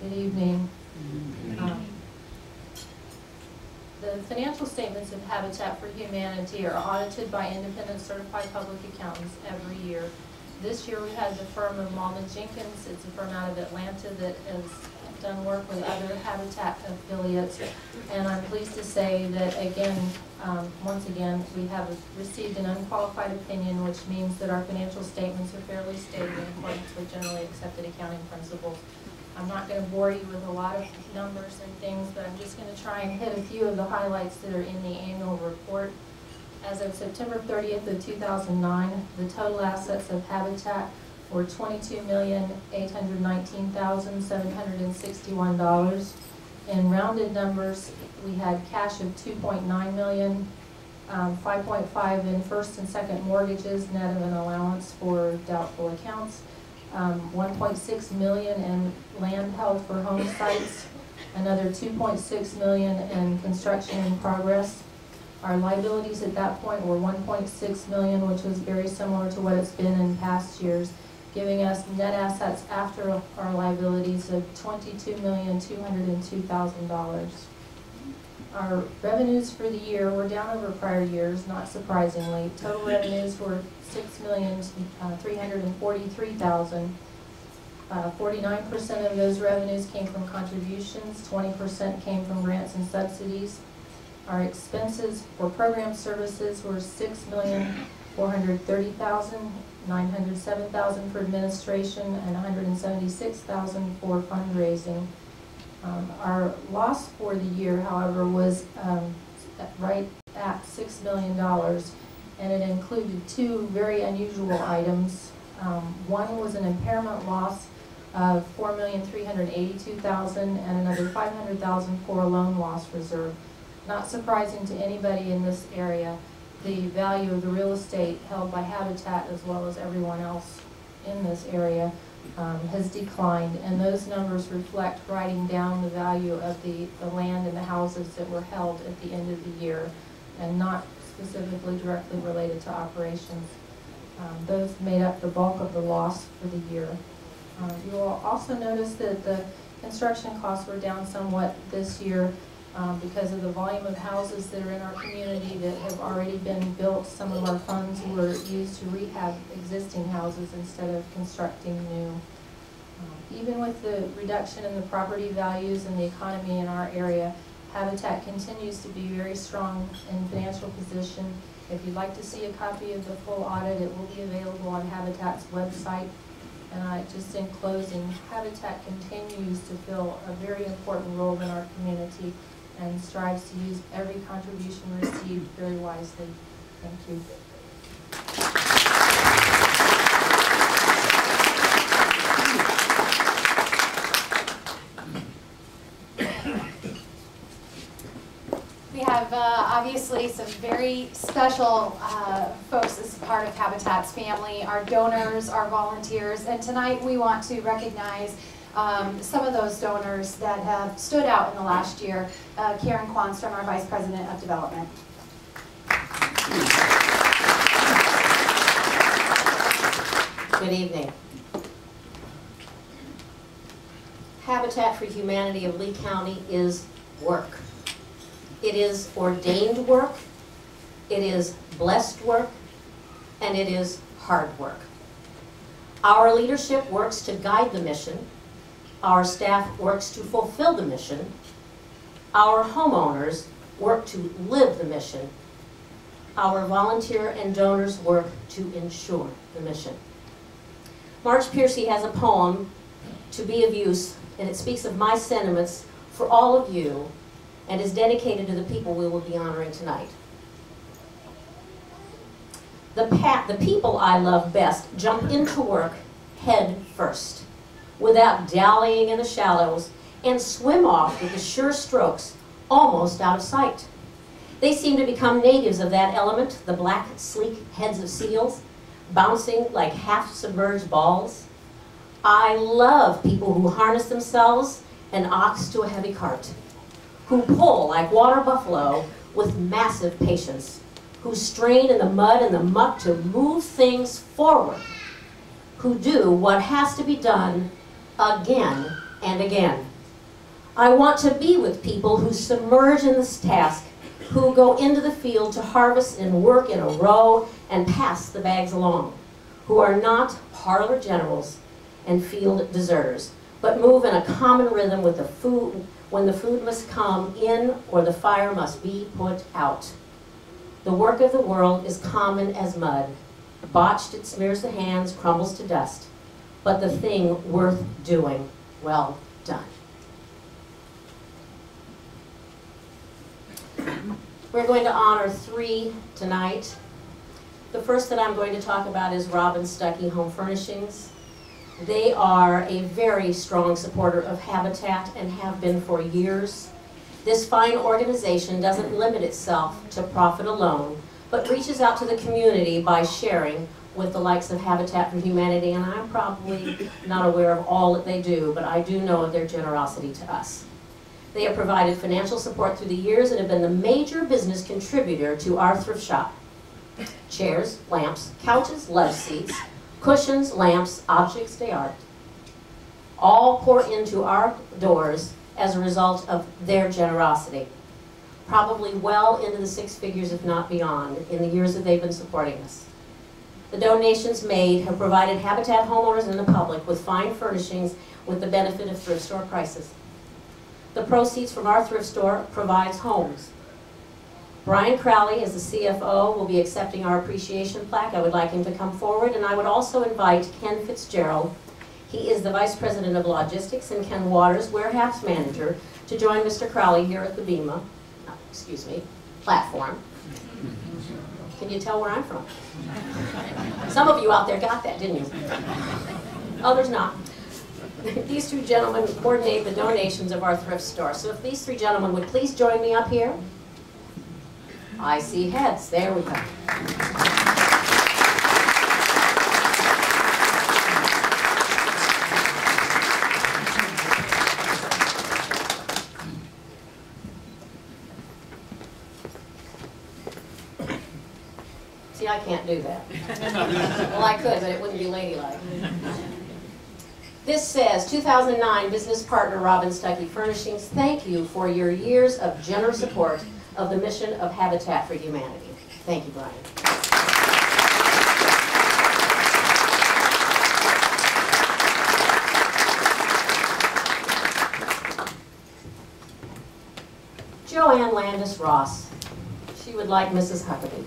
Good evening. The financial statements of Habitat for Humanity are audited by independent certified public accountants every year. This year we had the firm of Malden Jenkins. It's a firm out of Atlanta that has done work with other Habitat affiliates. And I'm pleased to say that once again, we have received an unqualified opinion, which means that our financial statements are fairly stated in accordance with generally accepted accounting principles. I'm not going to bore you with a lot of numbers and things, but I'm just going to try and hit a few of the highlights that are in the annual report. As of September 30th of 2009, the total assets of Habitat were $22,819,761. In rounded numbers, we had cash of $2.9 million, 5.5 in first and second mortgages, net of an allowance for doubtful accounts, 1.6 million in land held for home sites, another 2.6 million in construction in progress. Our liabilities at that point were 1.6 million, which was very similar to what it's been in past years, giving us net assets after our liabilities of $22,202,000. Our revenues for the year were down over prior years, not surprisingly. Total revenues were $6,343,000. 49% of those revenues came from contributions, 20% came from grants and subsidies. Our expenses for program services were $6,430,000, $907,000 for administration, and $176,000 for fundraising. Our loss for the year, however, was right at $6 million, and it included two very unusual items. One was an impairment loss of $4,382,000 and another $500,000 for a loan loss reserve. Not surprising to anybody in this area, the value of the real estate held by Habitat, as well as everyone else in this area, has declined, and those numbers reflect writing down the value of the land and the houses that were held at the end of the year, and not specifically directly related to operations. Those made up the bulk of the loss for the year. You will also notice that the construction costs were down somewhat this year because of the volume of houses that are in our community that have already been built. Some of our funds were used to rehab existing houses instead of constructing new. Even with the reduction in the property values and the economy in our area, Habitat continues to be very strong in financial position. If you'd like to see a copy of the full audit, it will be available on Habitat's website. And just in closing, Habitat continues to fill a very important role in our community and strives to use every contribution received very wisely. Thank you. We have obviously some very special folks as part of Habitat's family, our donors, our volunteers, and tonight we want to recognize some of those donors that have stood out in the last year. Karen Quanstrom, our Vice President of Development. Good evening. Habitat for Humanity of Lee County is work. It is ordained work, it is blessed work, and it is hard work. Our leadership works to guide the mission. Our staff works to fulfill the mission. Our homeowners work to live the mission. Our volunteer and donors work to ensure the mission. Marge Piercy has a poem, To Be of Use, and it speaks of my sentiments for all of you and is dedicated to the people we will be honoring tonight. The people I love best jump into work head first, without dallying in the shallows, and swim off with the sure strokes almost out of sight. They seem to become natives of that element, the black, sleek heads of seals, bouncing like half-submerged balls. I love people who harness themselves an ox to a heavy cart, who pull like water buffalo with massive patience, who strain in the mud and the muck to move things forward, who do what has to be done again and again, I want to be with people who submerge in this task, who go into the field to harvest and work in a row and pass the bags along, who are not parlor generals and field deserters, but move in a common rhythm with the food when the food must come in or the fire must be put out. The work of the world is common as mud. Botched, it smears the hands, crumbles to dust. But the thing worth doing, well done. We're going to honor 3 tonight. The first that I'm going to talk about is Robin Stuckey Home Furnishings. They are a very strong supporter of Habitat and have been for years. This fine organization doesn't limit itself to profit alone, but reaches out to the community by sharing with the likes of Habitat for Humanity, and I'm probably not aware of all that they do, but I do know of their generosity to us. They have provided financial support through the years and have been the major business contributor to our thrift shop. Chairs, lamps, couches, love seats, cushions, lamps, objects d'art, all pour into our doors as a result of their generosity. Probably well into the 6 figures, if not beyond, in the years that they've been supporting us. The donations made have provided Habitat homeowners and the public with fine furnishings with the benefit of thrift store prices. The proceeds from our thrift store provides homes. Brian Crowley, as the CFO, will be accepting our appreciation plaque. I would like him to come forward, and I would also invite Ken Fitzgerald. He is the Vice President of Logistics, and Ken Waters, Warehouse Manager, to join Mr. Crowley here at the platform. Can you tell where I'm from? Some of you out there got that, didn't you? Others not. These 2 gentlemen coordinate the donations of our thrift store. So if these 3 gentlemen would please join me up here. I see heads. There we go. See, I can't do that. Well, I could, but it wouldn't be ladylike. This says, 2009 business partner Robin Stuckey Furnishings, thank you for your years of generous support of the mission of Habitat for Humanity. Thank you, Brian. Joanne Landis Ross. She would like Mrs. Huckabee.